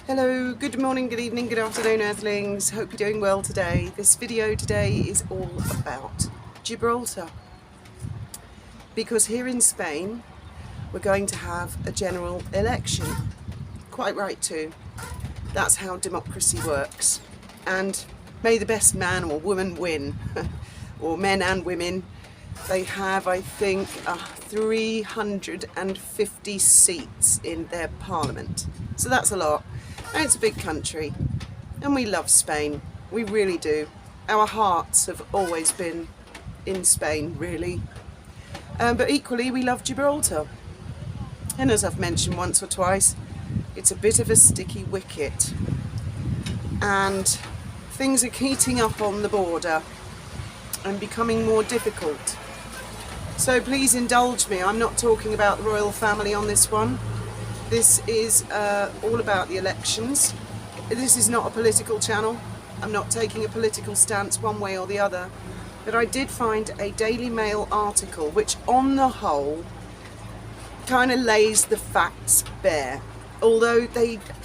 Hello, good morning, good evening, good afternoon, Earthlings. Hope you're doing well today. This video today is all about Gibraltar. Because here in Spain, we're going to have a general election. Quite right too. That's how democracy works. And may the best man or woman win, or men and women. They have, I think, 350 seats in their parliament. So that's a lot. And it's a big country. And we love Spain. We really do. Our hearts have always been in Spain, really. But equally, we love Gibraltar. And as I've mentioned once or twice, it's a bit of a sticky wicket. And things are heating up on the border and becoming more difficult. So please indulge me. I'm not talking about the royal family on this one. This is all about the elections. This is not a political channel. I'm not taking a political stance one way or the other. But I did find a Daily Mail article which on the whole kind of lays the facts bare. Although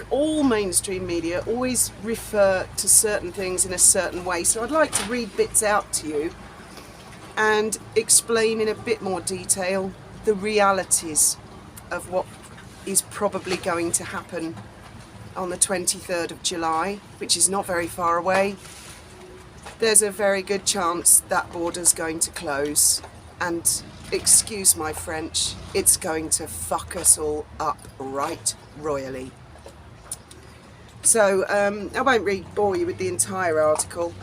all mainstream media always refer to certain things in a certain way. So I'd like to read bits out to you and explain in a bit more detail the realities of what is probably going to happen on the 23rd of July, which is not very far away. There's a very good chance that border's going to close, and excuse my French, it's going to fuck us all up right royally. So I won't bore you with the entire article.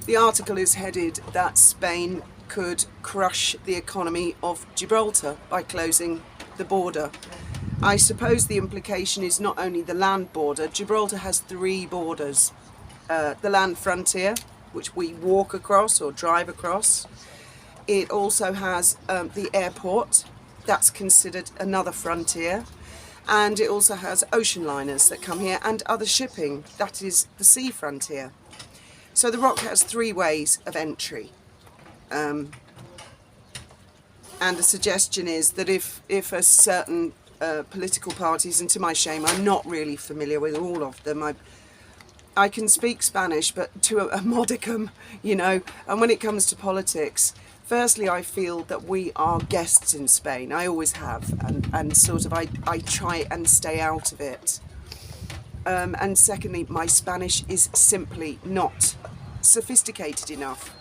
The article is headed that Spain could crush the economy of Gibraltar by closing the border. I suppose the implication is not only the land border. Gibraltar has three borders. The land frontier, which we walk across or drive across. It also has the airport, that's considered another frontier. And it also has ocean liners that come here and other shipping, that is the sea frontier. So the ROC has three ways of entry. And the suggestion is that if a certain political parties, and to my shame I'm not really familiar with all of them, I can speak Spanish but to a modicum, you know, and when it comes to politics, firstly I feel that we are guests in Spain, I always have, and sort of I try and stay out of it. And secondly, my Spanish is simply not sophisticated enough.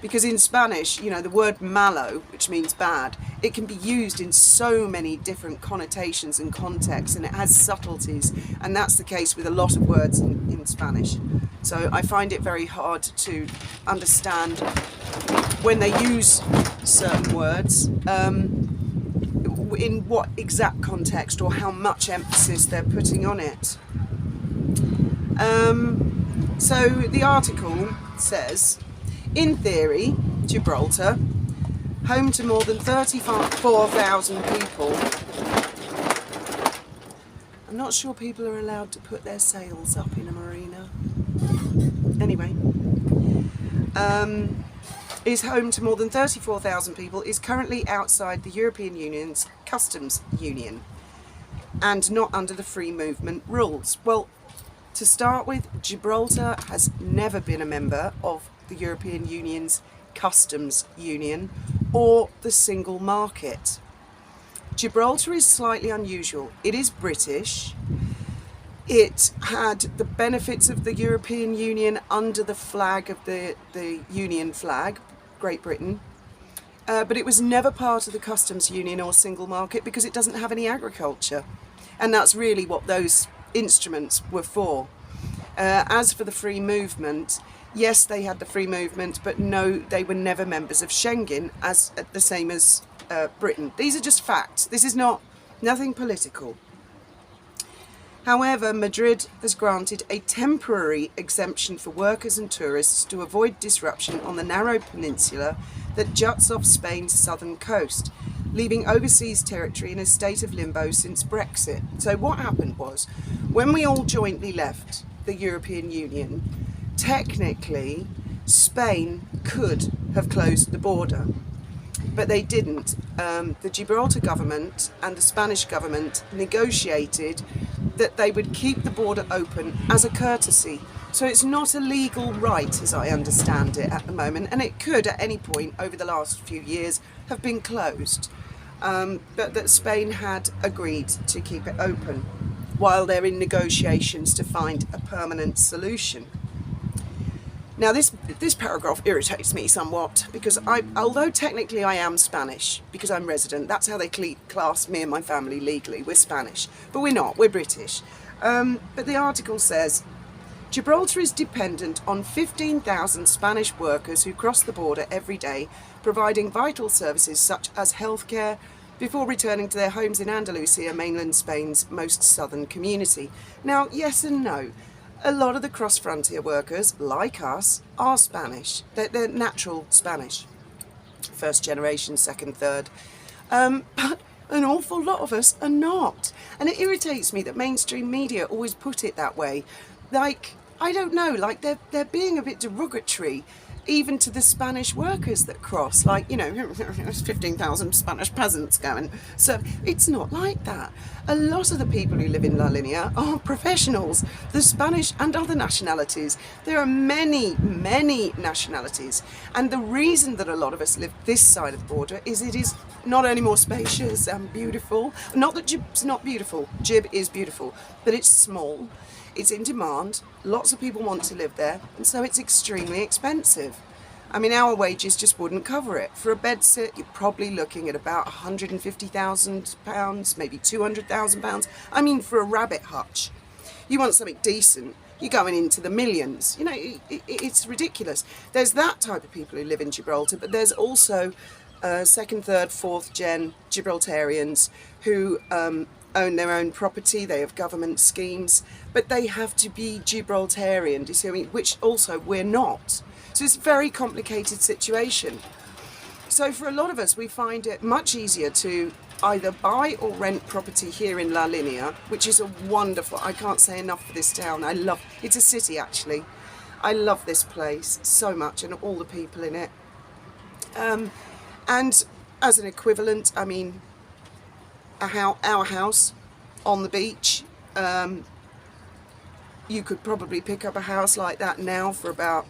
Because in Spanish, you know, the word malo, which means bad, it can be used in so many different connotations and contexts, and it has subtleties, and that's the case with a lot of words in Spanish. So I find it very hard to understand when they use certain words, in what exact context or how much emphasis they're putting on it. So the article says, in theory, Gibraltar, home to more than 34,000 people. I'm not sure people are allowed to put their sails up in a marina. Anyway, is home to more than 34,000 people, is currently outside the European Union's customs union and not under the free movement rules. Well, to start with, Gibraltar has never been a member of the European Union's customs union or the single market. Gibraltar is slightly unusual. It is British. It had the benefits of the European Union under the flag of the Union flag, Great Britain, but it was never part of the customs union or single market because it doesn't have any agriculture, and that's really what those instruments were for. As for the free movement, yes, they had the free movement, but no, they were never members of Schengen, as the same as Britain. These are just facts. This is nothing political. However, Madrid has granted a temporary exemption for workers and tourists to avoid disruption on the narrow peninsula that juts off Spain's southern coast, leaving overseas territory in a state of limbo since Brexit. So what happened was, when we all jointly left the European Union, technically Spain could have closed the border, but they didn't. The Gibraltar government and the Spanish government negotiated that they would keep the border open as a courtesy. So it's not a legal right, as I understand it at the moment, and it could at any point over the last few years have been closed, but that Spain had agreed to keep it open while they're in negotiations to find a permanent solution. Now this paragraph irritates me somewhat because although technically I am Spanish because I'm resident, that's how they class me and my family legally, we're Spanish, but we're not, we're British. But the article says, Gibraltar is dependent on 15,000 Spanish workers who cross the border every day, providing vital services such as healthcare before returning to their homes in Andalusia, mainland Spain's most southern community. Now, yes and no. A lot of the cross-frontier workers, like us, are Spanish. They're natural Spanish. First generation, second, third. But an awful lot of us are not. And it irritates me that mainstream media always put it that way. Like, I don't know, like they're being a bit derogatory even to the Spanish workers that cross, like, you know, there's 15,000 Spanish peasants going. So it's not like that. A lot of the people who live in La Linea are professionals, the Spanish and other nationalities. There are many, many nationalities. And the reason that a lot of us live this side of the border is it is not only more spacious and beautiful, not that Gib's not beautiful, Gib is beautiful, but it's small. It's in demand, lots of people want to live there, and so it's extremely expensive. I mean, our wages just wouldn't cover it. For a bedsit, you're probably looking at about £150,000, maybe £200,000. I mean, for a rabbit hutch, you want something decent, you're going into the millions. You know, it's ridiculous. There's that type of people who live in Gibraltar, but there's also second, third, fourth gen Gibraltarians who own their own property, they have government schemes, but they have to be Gibraltarian, do you see what I mean? Which also we're not. So it's a very complicated situation. So for a lot of us, we find it much easier to either buy or rent property here in La Linea, which is a wonderful, I can't say enough for this town. It's a city actually. I love this place so much and all the people in it. And as an equivalent, I mean, our house on the beach, you could probably pick up a house like that now for about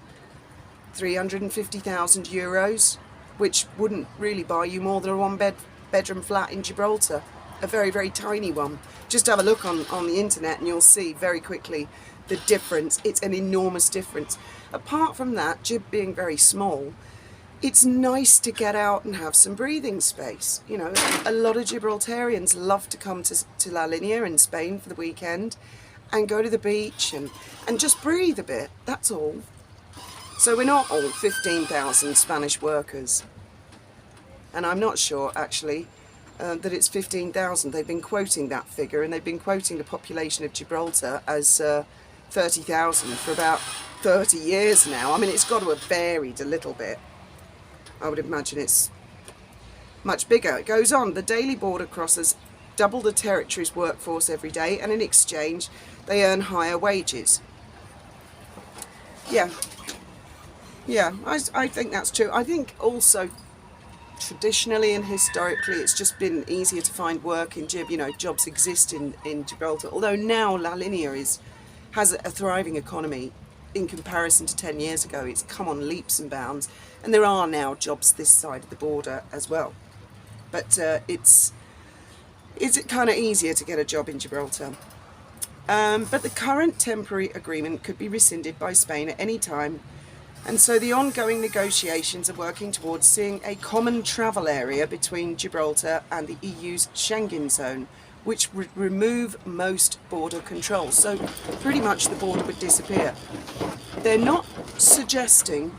350,000 euros, which wouldn't really buy you more than a one-bedroom flat in Gibraltar, a very, very tiny one. Just have a look on the internet and you'll see very quickly the difference. It's an enormous difference. Apart from that, Gib being very small, it's nice to get out and have some breathing space. You know, a lot of Gibraltarians love to come to La Linea in Spain for the weekend and go to the beach and just breathe a bit, that's all. So we're not all 15,000 Spanish workers. And I'm not sure, actually, that it's 15,000. They've been quoting that figure, and they've been quoting the population of Gibraltar as 30,000 for about 30 years now. I mean, it's got to have varied a little bit. I would imagine it's much bigger. It goes on, the daily border crossers double the territory's workforce every day, and in exchange they earn higher wages. Yeah, I think that's true. I think also traditionally and historically it's just been easier to find work in Gib. You know, jobs exist in Gibraltar, although now La Linea has a thriving economy. In comparison to 10 years ago, it's come on leaps and bounds, and there are now jobs this side of the border as well. But it's kind of easier to get a job in Gibraltar. But the current temporary agreement could be rescinded by Spain at any time, and so the ongoing negotiations are working towards seeing a common travel area between Gibraltar and the EU's Schengen zone, which would remove most border controls. So pretty much the border would disappear. They're not suggesting,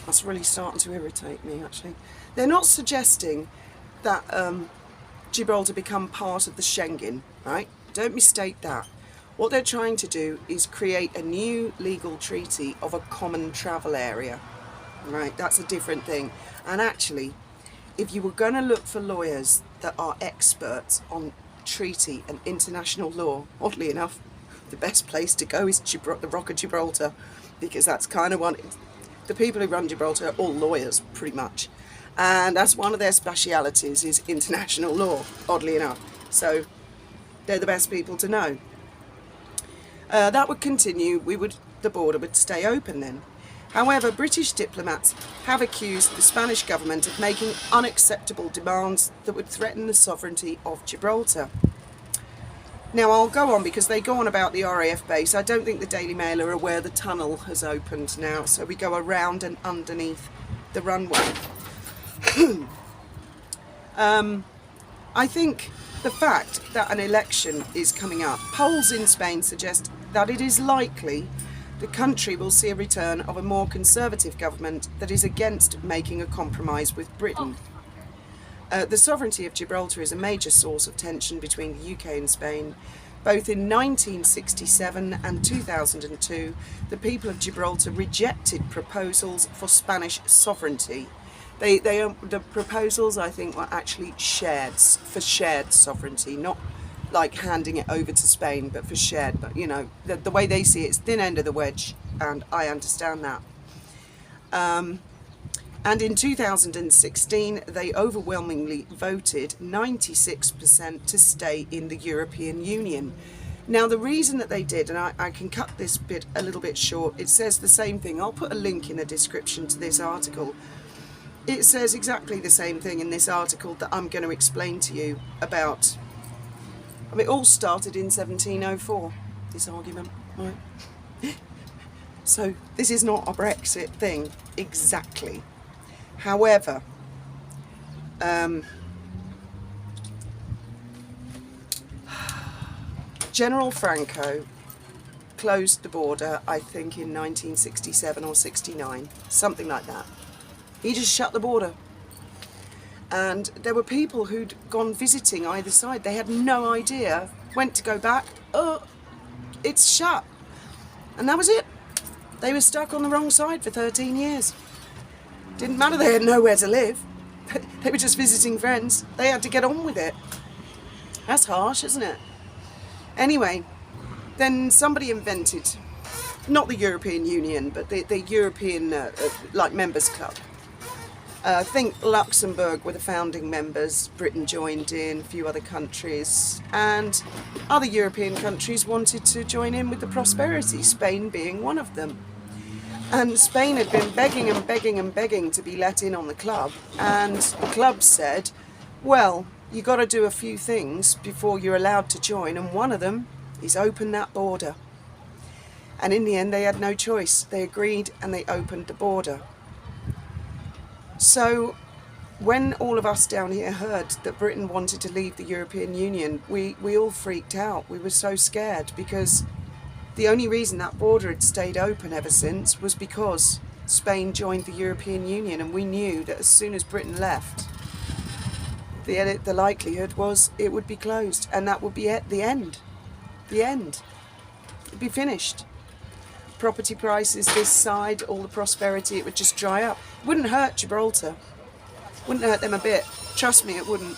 that's really starting to irritate me actually, they're not suggesting that Gibraltar become part of the Schengen, right? Don't mistake that. What they're trying to do is create a new legal treaty of a common travel area, right? That's a different thing. And actually, if you were going to look for lawyers that are experts on treaty and international law, oddly enough, the best place to go is the Rock of Gibraltar, because that's kind of one. The people who run Gibraltar are all lawyers, pretty much, and that's one of their specialities is international law, oddly enough. So they're the best people to know. That would continue. The border would stay open then. However, British diplomats have accused the Spanish government of making unacceptable demands that would threaten the sovereignty of Gibraltar. Now, I'll go on because they go on about the RAF base. I don't think the Daily Mail are aware the tunnel has opened now, so we go around and underneath the runway. I think the fact that an election is coming up, polls in Spain suggest that it is likely the country will see a return of a more conservative government that is against making a compromise with Britain. The sovereignty of Gibraltar is a major source of tension between the UK and Spain. Both in 1967 and 2002, the people of Gibraltar rejected proposals for Spanish sovereignty. The proposals, I think, were actually shared sovereignty, not like handing it over to Spain, but for shared. But you know, the way they see it, it's thin end of the wedge, and I understand that. And in 2016, they overwhelmingly voted 96% to stay in the European Union. Now, the reason that they did, and I can cut this bit a little bit short, it says the same thing. I'll put a link in the description to this article. It says exactly the same thing in this article that I'm going to explain to you about. I mean, it all started in 1704, this argument, right? So this is not a Brexit thing, exactly. However, General Franco closed the border, I think, in 1967 or 69, something like that. He just shut the border. And there were people who'd gone visiting either side. They had no idea, went to go back, oh, it's shut. And that was it. They were stuck on the wrong side for 13 years. Didn't matter, they had nowhere to live. They were just visiting friends. They had to get on with it. That's harsh, isn't it? Anyway, then somebody invented, not the European Union, but the European, like, members club. I think Luxembourg were the founding members, Britain joined in, a few other countries, and other European countries wanted to join in with the prosperity, Spain being one of them. And Spain had been begging and begging and begging to be let in on the club, and the club said, well, you got to do a few things before you're allowed to join, and one of them is open that border. And in the end, they had no choice. They agreed and they opened the border. So when all of us down here heard that Britain wanted to leave the European Union, we all freaked out. We were so scared because the only reason that border had stayed open ever since was because Spain joined the European Union, and we knew that as soon as Britain left, the likelihood was it would be closed, and that would be it, the end. The end. It'd be finished. Property prices this side, all the prosperity, it would just dry up. It wouldn't hurt Gibraltar. Wouldn't hurt them a bit. Trust me, it wouldn't.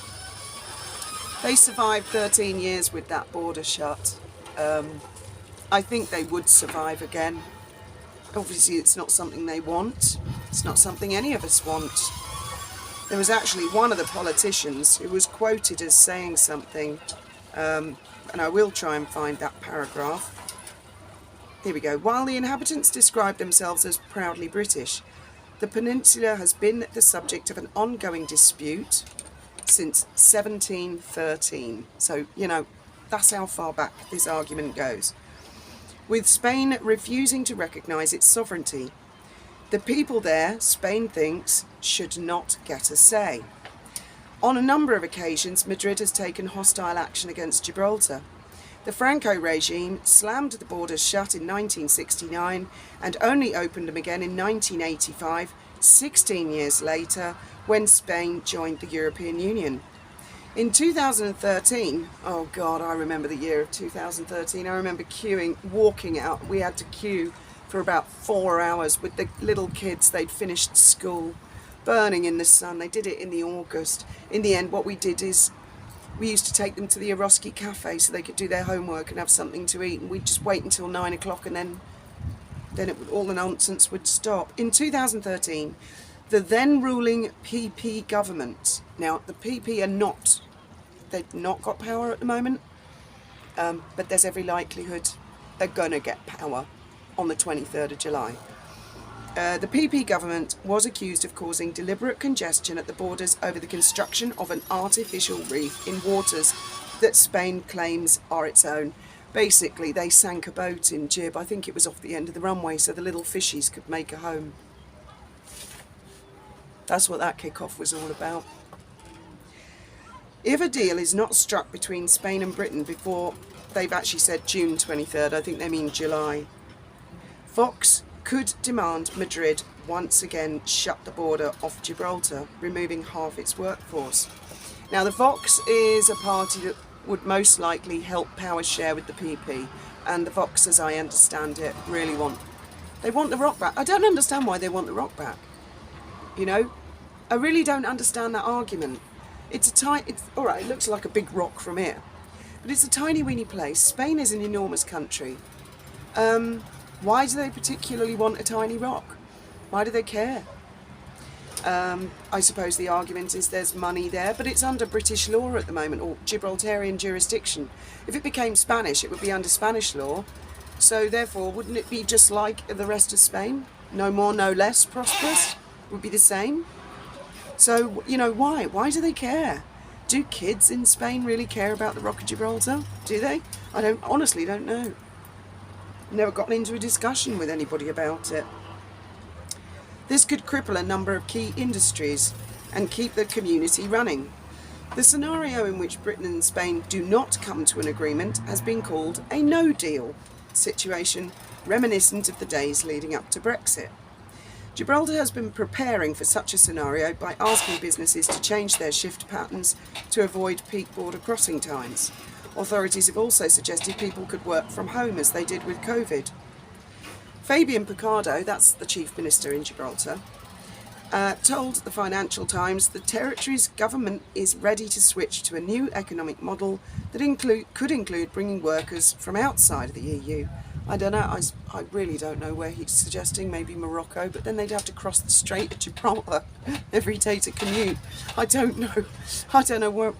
They survived 13 years with that border shut. I think they would survive again. Obviously, it's not something they want. It's not something any of us want. There was actually one of the politicians who was quoted as saying something, and I will try and find that paragraph. Here we go. While the inhabitants describe themselves as proudly British, the peninsula has been the subject of an ongoing dispute since 1713. So, you know, that's how far back this argument goes. With Spain refusing to recognise its sovereignty, the people there, Spain thinks, should not get a say. On a number of occasions, Madrid has taken hostile action against Gibraltar. The Franco regime slammed the borders shut in 1969 and only opened them again in 1985, 16 years later, when Spain joined the European Union. In 2013, oh God, I remember the year of 2013, I remember walking out. We had to queue for about 4 hours with the little kids. They'd finished school, burning in the sun. They did it in the August. In the end, what we did is we used to take them to the Eroski cafe so they could do their homework and have something to eat, and we'd just wait until 9 o'clock, and then all the nonsense would stop. In 2013, the then ruling PP government, now the PP they've not got power at the moment, but there's every likelihood are going to get power on the 23rd of July. The PP government was accused of causing deliberate congestion at the borders over the construction of an artificial reef in waters that Spain claims are its own. Basically, they sank a boat in Gib. I think it was off the end of the runway so the little fishies could make a home. That's what that kick-off was all about. If a deal is not struck between Spain and Britain before, they've actually said June 23rd, I think they mean July, Vox could demand Madrid once again shut the border off Gibraltar, removing half its workforce. Now, the Vox is a party that would most likely help power share with the PP, and the Vox, as I understand it, really want the rock back. I don't understand why they want the rock back. You know, I really don't understand that argument. It's all right, it looks like a big rock from here, but it's a tiny weeny place. Spain is an enormous country. Why do they particularly want a tiny rock? Why do they care? I suppose the argument is there's money there, but it's under British law at the moment, or Gibraltarian jurisdiction. If it became Spanish, it would be under Spanish law. So therefore, wouldn't it be just like the rest of Spain? No more, no less prosperous? Would be the same? So, you know, why? Why do they care? Do kids in Spain really care about the Rock of Gibraltar? Do they? I honestly don't know. Never gotten into a discussion with anybody about it. This could cripple a number of key industries and keep the community running. The scenario in which Britain and Spain do not come to an agreement has been called a no-deal situation, reminiscent of the days leading up to Brexit. Gibraltar has been preparing for such a scenario by asking businesses to change their shift patterns to avoid peak border crossing times. Authorities have also suggested people could work from home as they did with COVID. Fabian Picardo, that's the Chief Minister in Gibraltar, told the Financial Times the territory's government is ready to switch to a new economic model that could include bringing workers from outside of the EU. I don't know, I really don't know where he's suggesting, maybe Morocco, but then they'd have to cross the Strait of Gibraltar every day to commute. I don't know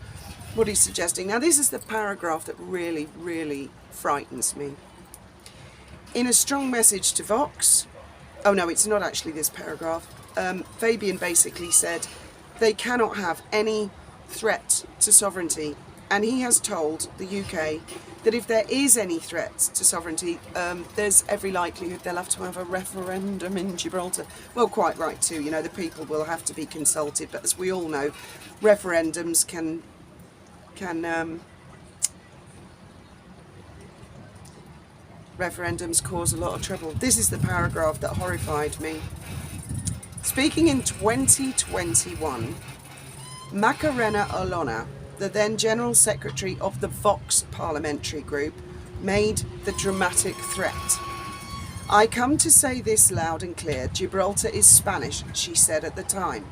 what he's suggesting. Now, this is the paragraph that really, really frightens me. In a strong message to Vox, oh no, it's not actually this paragraph, Fabian basically said they cannot have any threat to sovereignty, and he has told the UK that if there is any threat to sovereignty, there's every likelihood they'll have to have a referendum in Gibraltar. Well, quite right too, you know, the people will have to be consulted, but as we all know, referendums can referendums cause a lot of trouble. This is the paragraph that horrified me. Speaking in 2021, Macarena Olona, the then General Secretary of the Vox parliamentary group, made the dramatic threat. "I come to say this loud and clear. Gibraltar is Spanish," she said at the time.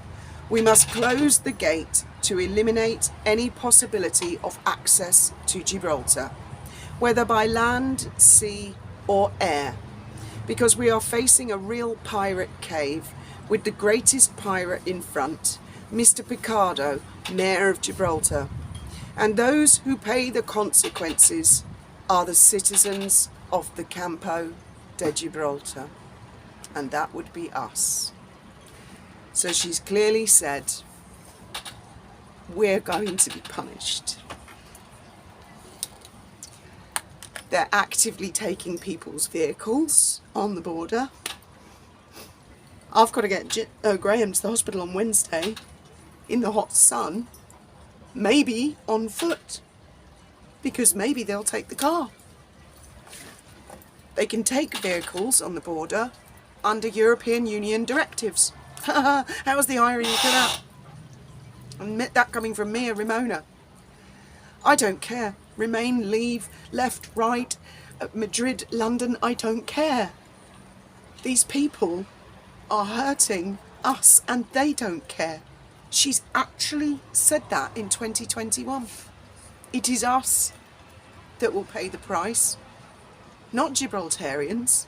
"We must close the gate to eliminate any possibility of access to Gibraltar, whether by land, sea or air, because we are facing a real pirate cave with the greatest pirate in front, Mr. Picardo, Mayor of Gibraltar, and those who pay the consequences are the citizens of the Campo de Gibraltar," and that would be us. So she's clearly said, we're going to be punished. They're actively taking people's vehicles on the border. I've got to get Graham to the hospital on Wednesday in the hot sun, maybe on foot, because maybe they'll take the car. They can take vehicles on the border under European Union directives. How was the irony for that? And that coming from me, a Ramona. I don't care. Remain, leave, left, right, Madrid, London, I don't care. These people are hurting us and they don't care. She's actually said that in 2021. It is us that will pay the price, not Gibraltarians.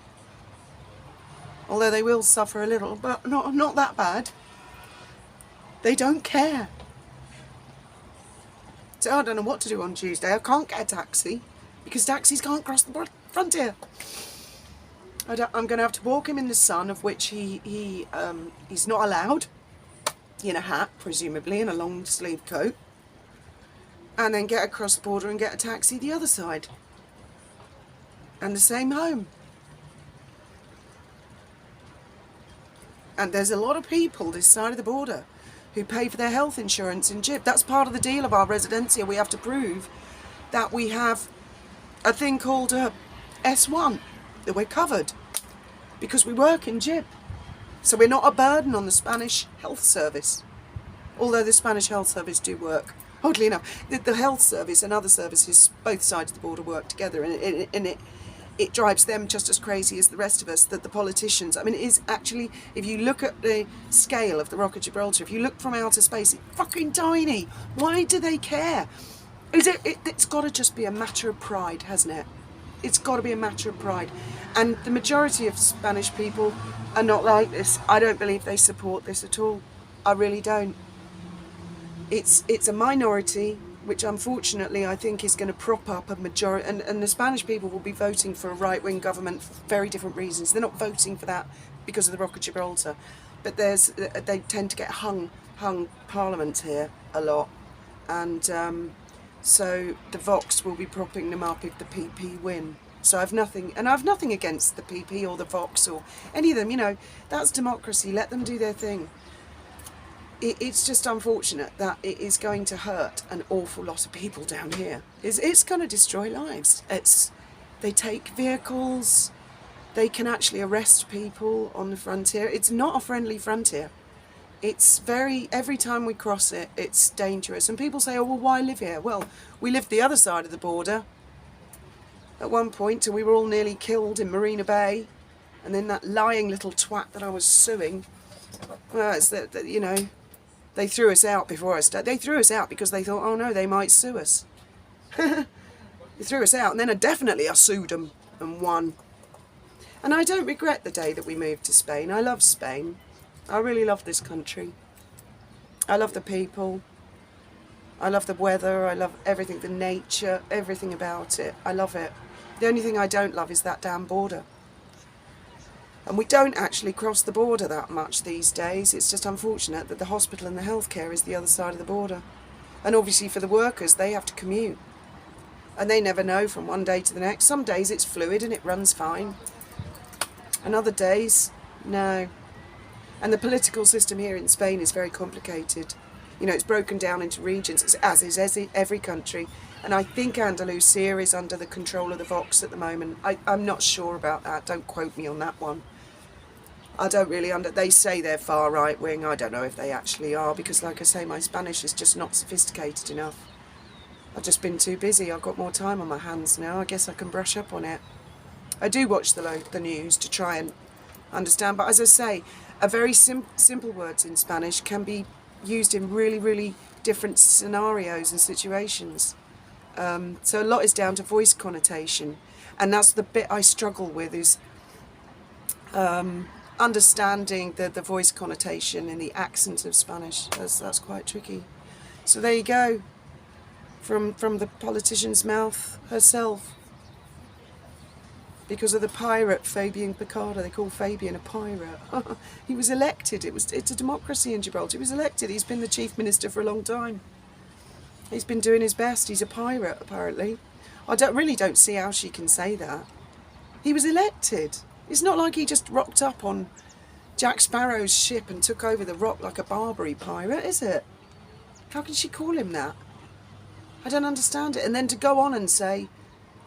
Although they will suffer a little, but not that bad. They don't care. So I don't know what to do on Tuesday. I can't get a taxi. because taxis can't cross the frontier. I'm going to have to walk him in the sun, of which he's not allowed, in a hat, presumably, in a long sleeve coat, and then get across the border and get a taxi the other side. And the same home. And there's a lot of people this side of the border who pay for their health insurance in Gib. That's part of the deal of our residencia. We have to prove that we have a thing called a S1, that we're covered, because we work in Gib. So we're not a burden on the Spanish health service. Although the Spanish health service do work. Oddly enough, the health service and other services, both sides of the border, work together, and it drives them just as crazy as the rest of us, that the politicians, I mean, it is actually, if you look at the scale of the Rock of Gibraltar, if you look from outer space, it's fucking tiny. Why do they care? It's got to just be a matter of pride, hasn't it? It's got to be a matter of pride. And the majority of Spanish people are not like this. I don't believe they support this at all. I really don't. It's a minority, which unfortunately I think is going to prop up a majority, and the Spanish people will be voting for a right-wing government for very different reasons. They're not voting for that because of the Rock of Gibraltar, but they tend to get hung parliaments here a lot, and so the Vox will be propping them up if the PP win. So I've nothing against the PP or the Vox or any of them. That's democracy. Let them do their thing. It's just unfortunate that it is going to hurt an awful lot of people down here. It's going to destroy lives. They take vehicles, they can actually arrest people on the frontier. It's not a friendly frontier. It's every time we cross it, it's dangerous. And people say, oh, well, why live here? Well, we lived the other side of the border at one point till we were all nearly killed in Marina Bay. And then that lying little twat that I was suing, well, it's they threw us out before I started. They threw us out because they thought, oh no, they might sue us. They threw us out, and then I sued them and won. And I don't regret the day that we moved to Spain. I love Spain. I really love this country. I love the people. I love the weather. I love everything, the nature, everything about it. I love it. The only thing I don't love is that damn border. And we don't actually cross the border that much these days. It's just unfortunate that the hospital and the healthcare is the other side of the border. And obviously for the workers, they have to commute. And they never know from one day to the next. Some days it's fluid and it runs fine. And other days, no. And the political system here in Spain is very complicated. It's broken down into regions, as is every country. And I think Andalusia is under the control of the Vox at the moment. I'm not sure about that. Don't quote me on that one. I don't really they say they're far right wing. I don't know if they actually are, because like I say, my Spanish is just not sophisticated enough. I've just been too busy. I've got more time on my hands now. I guess I can brush up on it. I do watch the news to try and understand, but as I say, a very simple words in Spanish can be used in really, really different scenarios and situations. So a lot is down to voice connotation, and that's the bit I struggle with, is understanding the voice connotation in the accent of Spanish. That's quite tricky. So there you go, from the politician's mouth herself. Because of the pirate Fabian Picardo, they call Fabian a pirate. He was elected. It's a democracy in Gibraltar. He was elected. He's been the chief minister for a long time. He's been doing his best. He's a pirate, apparently. I really don't see how she can say that. He was elected. It's not like he just rocked up on Jack Sparrow's ship and took over the rock like a Barbary pirate, is it? How can she call him that? I don't understand it. And then to go on and say,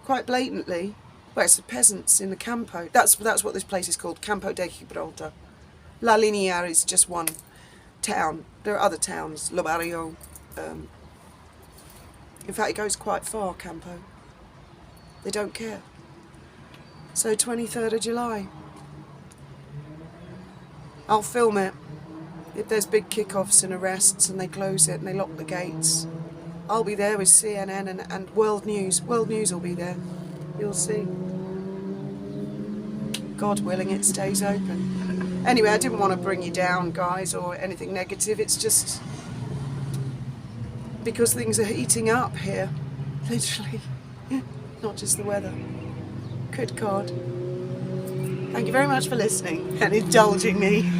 quite blatantly, well, it's the peasants in the Campo. That's what this place is called, Campo de Gibraltar. La Linea is just one town. There are other towns, Lo Barrio. In fact, it goes quite far, Campo. They don't care. So 23rd of July. I'll film it. If there's big kick-offs and arrests and they close it and they lock the gates, I'll be there with CNN and World News. World News will be there. You'll see. God willing, it stays open. Anyway, I didn't want to bring you down, guys, or anything negative. It's just because things are heating up here, literally. not just the weather. Good God. Thank you very much for listening and indulging me.